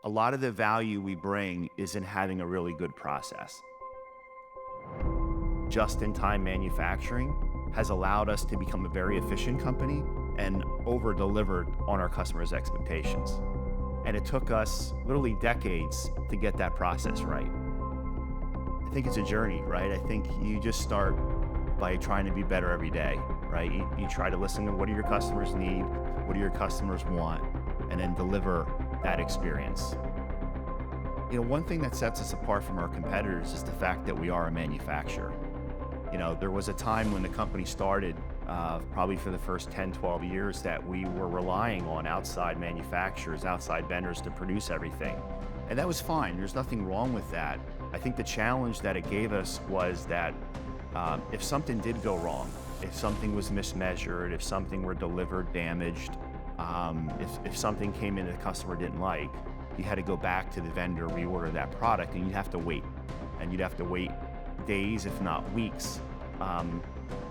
A lot of the value we bring is in having a really good process. Just-in-time manufacturing has allowed us to become a very efficient company and over-delivered on our customers' expectations. And it took us literally decades to get that process right. I think it's a journey, right? I think you just start by trying to be better every day, right? You try to listen to what do your customers need, what do your customers want, and then deliver that experience. You know, one thing that sets us apart from our competitors is the fact that we are a manufacturer. You know, there was a time when the company started, probably for the first 10, 12 years, that we were relying on outside manufacturers, outside vendors to produce everything. And that was fine. There's nothing wrong with that. I think the challenge that it gave us was that if something did go wrong, if something was mismeasured, if something were delivered damaged, if something came in that the customer didn't like, you had to go back to the vendor, reorder that product, and you'd have to wait. And you'd have to wait days, if not weeks,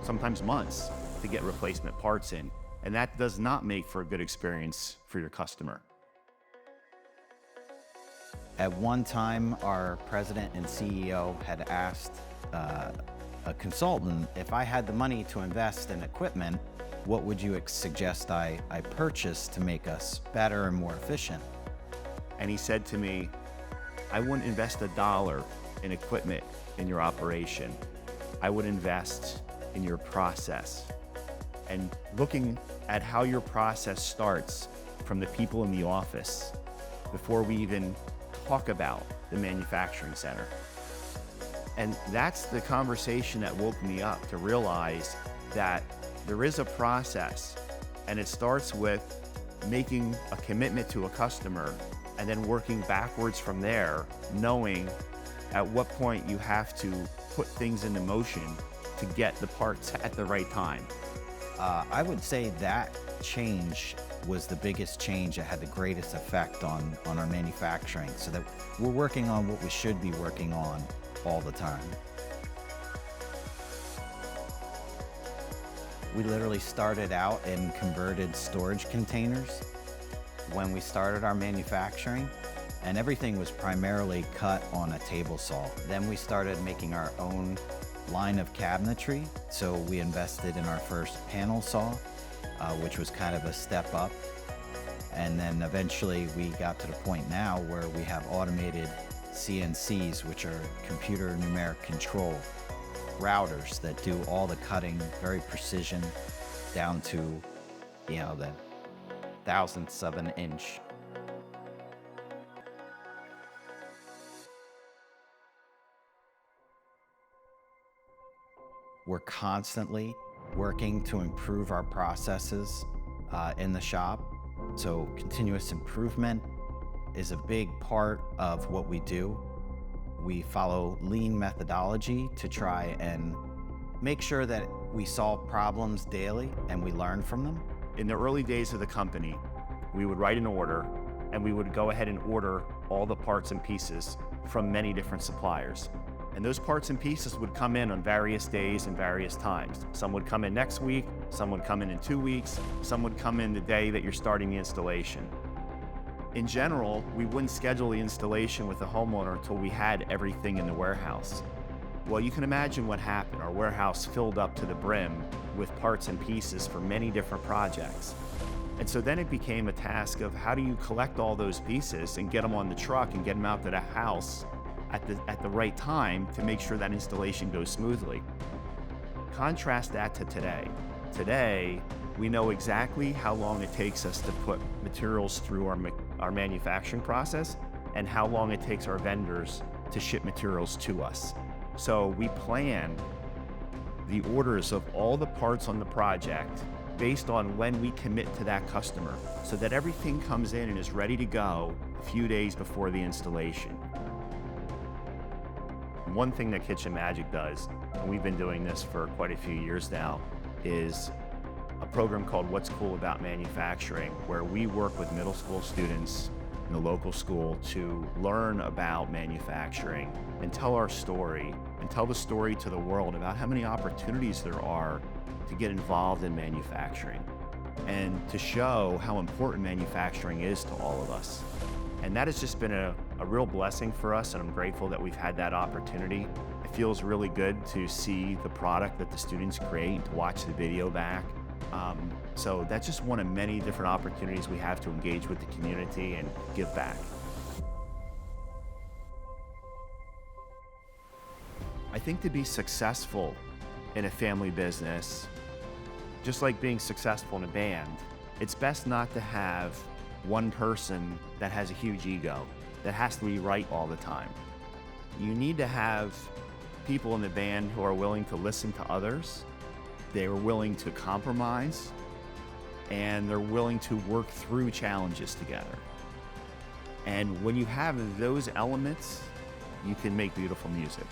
sometimes months, to get replacement parts in. And that does not make for a good experience for your customer. At one time, our president and CEO had asked a consultant, if I had the money to invest in equipment, what would you suggest I purchase to make us better and more efficient? And he said to me, I wouldn't invest $1 in equipment in your operation. I would invest in your process. And looking at how your process starts from the people in the office before we even talk about the manufacturing center. And that's the conversation that woke me up to realize that there is a process, and it starts with making a commitment to a customer and then working backwards from there, knowing at what point you have to put things into motion to get the parts at the right time. I would say that change was the biggest change that had the greatest effect on our manufacturing, so that we're working on what we should be working on all the time. We literally started out in converted storage containers when we started our manufacturing, and everything was primarily cut on a table saw. Then we started making our own line of cabinetry, so we invested in our first panel saw, which was kind of a step up. And then eventually we got to the point now where we have automated CNCs, which are computer numeric control routers that do all the cutting, very precision, down to, you know, the thousandths of an inch. We're constantly working to improve our processes in the shop. So continuous improvement is a big part of what we do. We follow lean methodology to try and make sure that we solve problems daily and we learn from them. In the early days of the company, we would write an order and we would go ahead and order all the parts and pieces from many different suppliers. And those parts and pieces would come in on various days and various times. Some would come in next week, some would come in 2 weeks, some would come in the day that you're starting the installation. In general, we wouldn't schedule the installation with the homeowner until we had everything in the warehouse. Well, you can imagine what happened. Our warehouse filled up to the brim with parts and pieces for many different projects. And so then it became a task of how do you collect all those pieces and get them on the truck and get them out to the house at the right time to make sure that installation goes smoothly. Contrast that to today. Today, we know exactly how long it takes us to put materials through our manufacturing process and how long it takes our vendors to ship materials to us. So we plan the orders of all the parts on the project based on when we commit to that customer, so that everything comes in and is ready to go a few days before the installation. One thing that Kitchen Magic does, and we've been doing this for quite a few years now, is a program called What's Cool About Manufacturing, where we work with middle school students in the local school to learn about manufacturing and tell our story and tell the story to the world about how many opportunities there are to get involved in manufacturing and to show how important manufacturing is to all of us. And that has just been a real blessing for us, and I'm grateful that we've had that opportunity. It feels really good to see the product that the students create and to watch the video back. So that's just one of many different opportunities we have to engage with the community and give back. I think to be successful in a family business, just like being successful in a band, it's best not to have one person that has a huge ego, that has to be right all the time. You need to have people in the band who are willing to listen to others, they're willing to compromise, and they're willing to work through challenges together. And when you have those elements, you can make beautiful music.